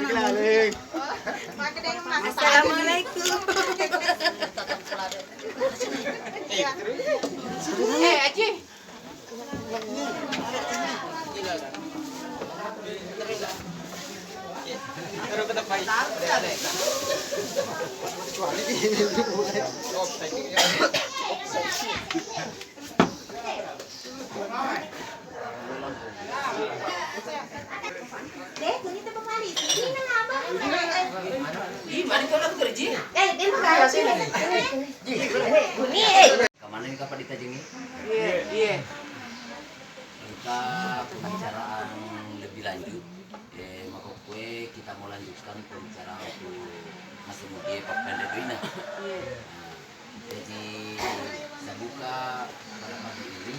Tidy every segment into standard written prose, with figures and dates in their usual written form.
Assalamualaikum. Aji. Kemana nih kapan ditajeng nih? Iya. Kita pembicaraan lebih lanjut. Maka kue kita mau lanjutkan pembicaraan untuk masih muda Pak Pendedwina. Jadi saya buka pada pagi ini.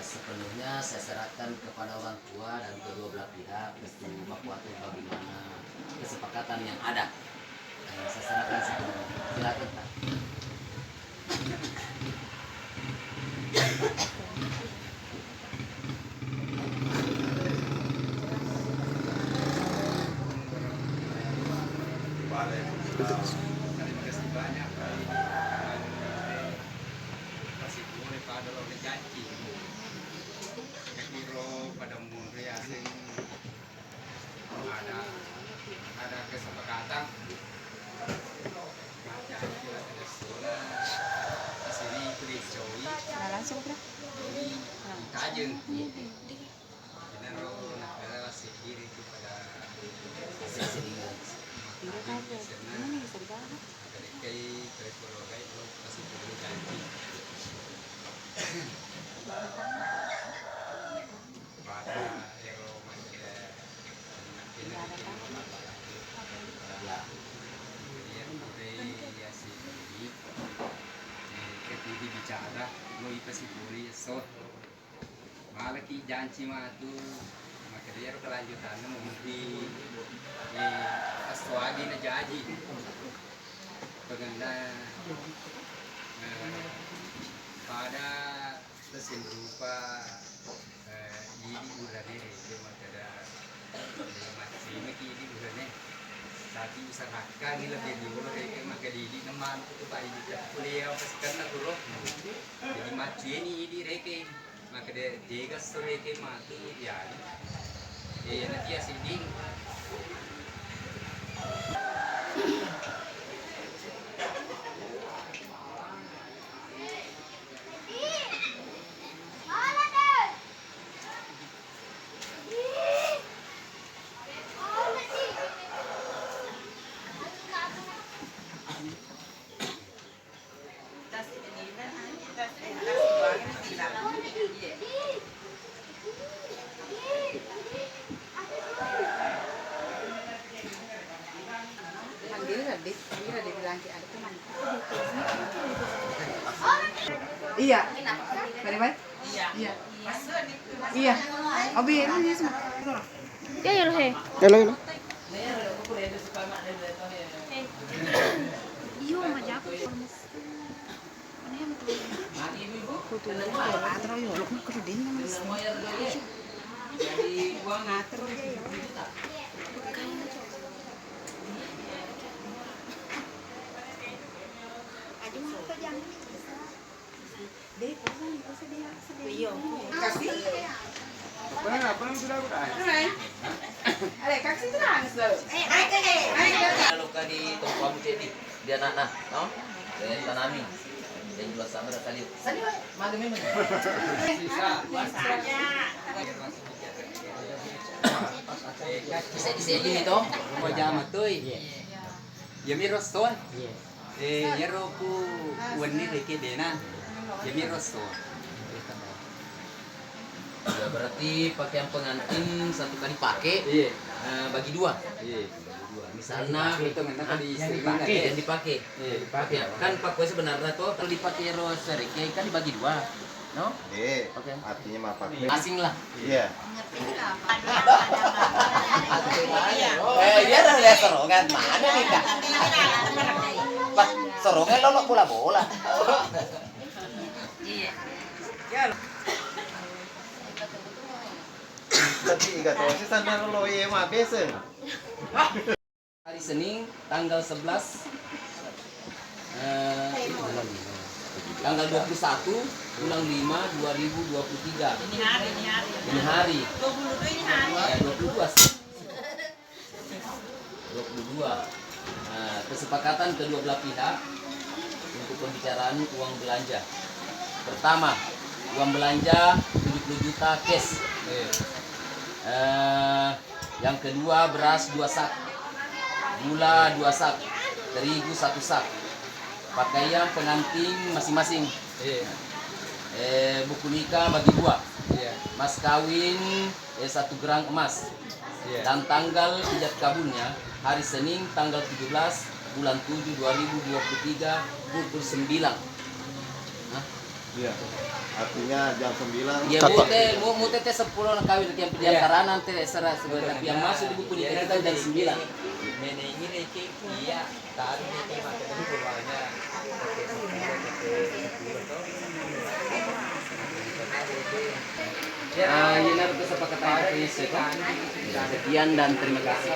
Sepenuhnya saya serahkan kepada orang tua dan kedua belah pihak untuk membuat bagaimana kesepakatan yang ada. Saya serahkan sepenuhnya. Silakan Pak. Terima kasih banyak masih boleh pada lo janji kiro pada mundur ya sing ada kesepakatan janji lah ada soalnya di sini tulis jowi Langsung bro. kajeng dan lo nak sendiri kepada bicara lo ipasi puri so malaki janji mah tuh maka dia kelanjutannya mungkin astwagi na jaji paganda pada tesin berupa ini urane itu makada masih ini urane tadi usahakan ini lebih dulu dari maka di teman itu bayi di kuliah pasukan naturo jadi maju ini reke maka dia gas reke mati ya nanti ya sini Iya. Bye-bye. Iya. Iya. Obi ini semua. Ya ya he. Hello. Iyo majak. Kalau di toko kamu jadi dia anak no? Dan tanami dan jual sama kali. Sani mana memang. Bisa disini itu. mau jama tuh ya miros tuh ya roku wani reke dena ya miros tuh Ya berarti pakaian pengantin satu kali pakai iya bagi dua. iya Misalnya itu nggak di yang dipakai. iya dipakai Kan pakai sebenarnya tuh kalau dipakai ros reke kan dibagi dua. No? Oke. Artinya mah pakai. Asing lah. Iya. Dia udah lihat serongan mana nih kak? Pak serongan lo bola-bola. Iya. Tapi enggak tahu sih sana lo iya mah biasa. Hari Senin tanggal 11 tanggal 21 bulan 5 2023. Ini hari. 22 sih. 22. Nah, kesepakatan kedua belah pihak untuk pembicaraan uang belanja. Pertama, uang belanja 70 juta cash. Yang kedua, beras 2 sak, gula 2 sak, terigu 1 sak, pakaian pengantin masing-masing, buku nikah bagi 2, mas kawin 1 gram emas, dan tanggal ijab kabulnya hari Senin tanggal 17 bulan 7 2023 pukul 9. Iya. Artinya jam 9. Ya mau tete 10 orang kawin yang diantara nanti serah sebenarnya yang masuk di buku nikah kita jam 9. Nenek ini iya tadi ini makanya keluarnya Ini harus kesepakatan. Sekian dan terima kasih.